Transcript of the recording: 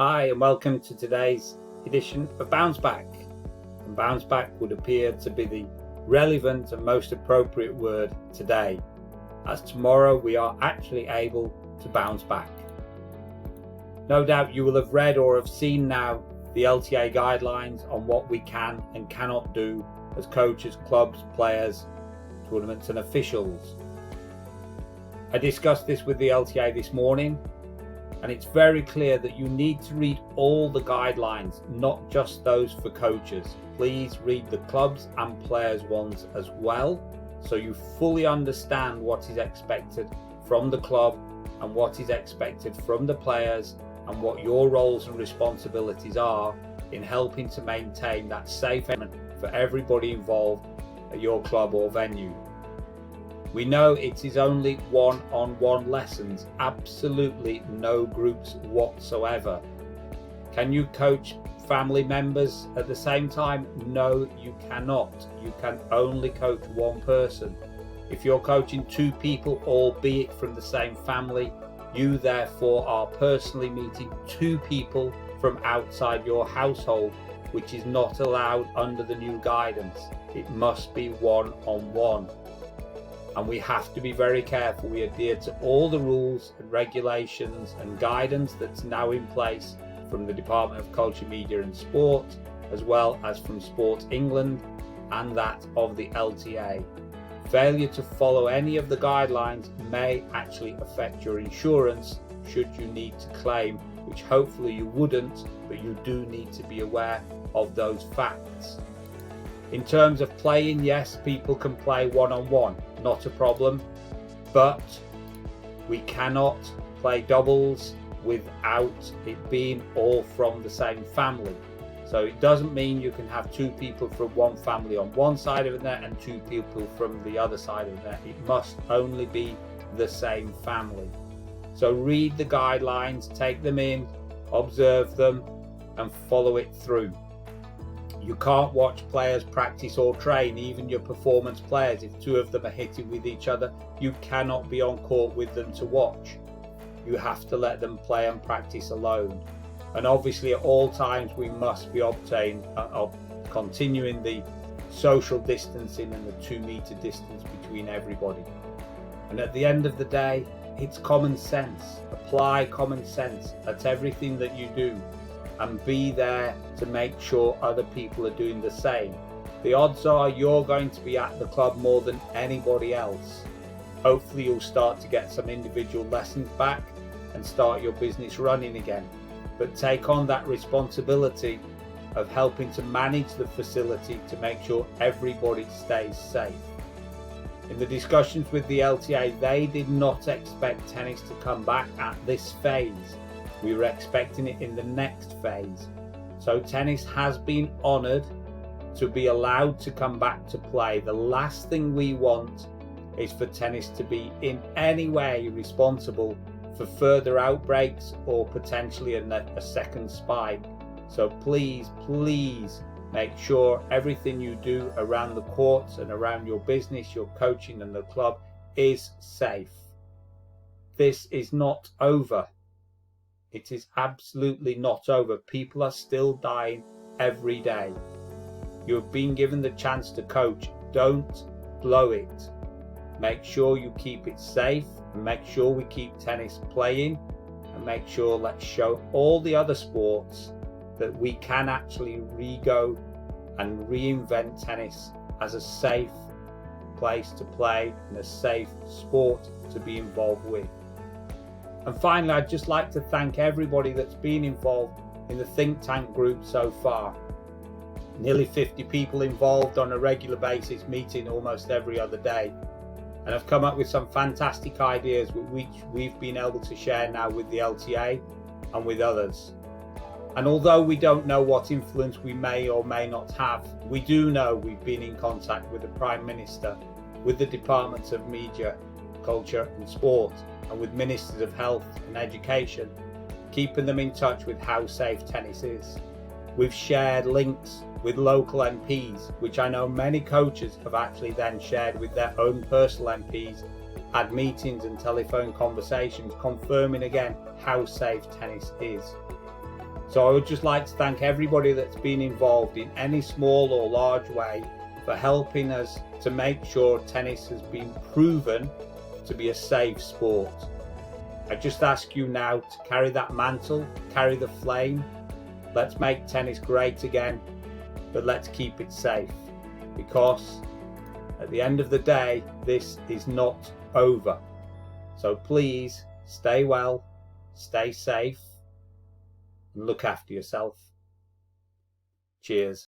Hi and welcome to today's edition of Bounce Back. And Bounce Back would appear to be the relevant and most appropriate word today, as tomorrow we are actually able to bounce back. No doubt you will have read or have seen now the LTA guidelines on what we can and cannot do as coaches, clubs, players, tournaments and officials. I discussed this with the LTA this morning, and it's very clear that you need to read all the guidelines, not just those for coaches. Please read the clubs and players ones as well, so you fully understand what is expected from the club and what is expected from the players and what your roles and responsibilities are in helping to maintain that safe environment for everybody involved at your club or venue. We know it is only one-on-one lessons, absolutely no groups whatsoever. Can you coach family members at the same time? No, you cannot. You can only coach one person. If you're coaching two people, albeit from the same family, you therefore are personally meeting two people from outside your household, which is not allowed under the new guidance. It must be one-on-one. And we have to be very careful we adhere to all the rules and regulations and guidance that's now in place from the Department of Culture, Media and Sport, as well as from Sport England and that of the LTA. Failure to follow any of the guidelines may actually affect your insurance should you need to claim, which hopefully you wouldn't, but you do need to be aware of those facts. In terms of playing, yes, people can play one-on-one, not a problem, but we cannot play doubles without it being all from the same family. So it doesn't mean you can have two people from one family on one side of the net and two people from the other side of the net. It must only be the same family. So read the guidelines, take them in, observe them and follow it through. You can't watch players practice or train, even your performance players. If two of them are hitting with each other, you cannot be on court with them to watch. You have to let them play and practice alone. And obviously at all times we must be continuing the social distancing and the 2 meter distance between everybody. And at the end of the day, it's common sense. Apply common sense at everything that you do. And be there to make sure other people are doing the same. The odds are you're going to be at the club more than anybody else. Hopefully you'll start to get some individual lessons back and start your business running again. But take on that responsibility of helping to manage the facility to make sure everybody stays safe. In the discussions with the LTA, they did not expect tennis to come back at this phase. We were expecting it in the next phase. So tennis has been honoured to be allowed to come back to play. The last thing we want is for tennis to be in any way responsible for further outbreaks or potentially a second spike. So please make sure everything you do around the courts and around your business, your coaching and the club is safe. This is not over. It is absolutely not over. People are still dying every day. You have been given the chance to coach. Don't blow it. Make sure you keep it safe. Make sure we keep tennis playing. And make sure let's show all the other sports that we can actually re-go and reinvent tennis as a safe place to play and a safe sport to be involved with. And finally, I'd just like to thank everybody that's been involved in the think tank group so far. Nearly 50 people involved on a regular basis, meeting almost every other day. And I've come up with some fantastic ideas which we've been able to share now with the LTA and with others. And although we don't know what influence we may or may not have, we do know we've been in contact with the Prime Minister, with the Departments of Media, Culture and Sport, and with Ministers of Health and Education, keeping them in touch with how safe tennis is. We've shared links with local MPs, which I know many coaches have actually then shared with their own personal MPs, had meetings and telephone conversations confirming again how safe tennis is. So I would just like to thank everybody that's been involved in any small or large way for helping us to make sure tennis has been proven to be a safe sport. I just ask you now to carry that mantle, carry the flame. Let's make tennis great again, but let's keep it safe, because at the end of the day, this is not over. So please stay well, stay safe, and look after yourself. Cheers.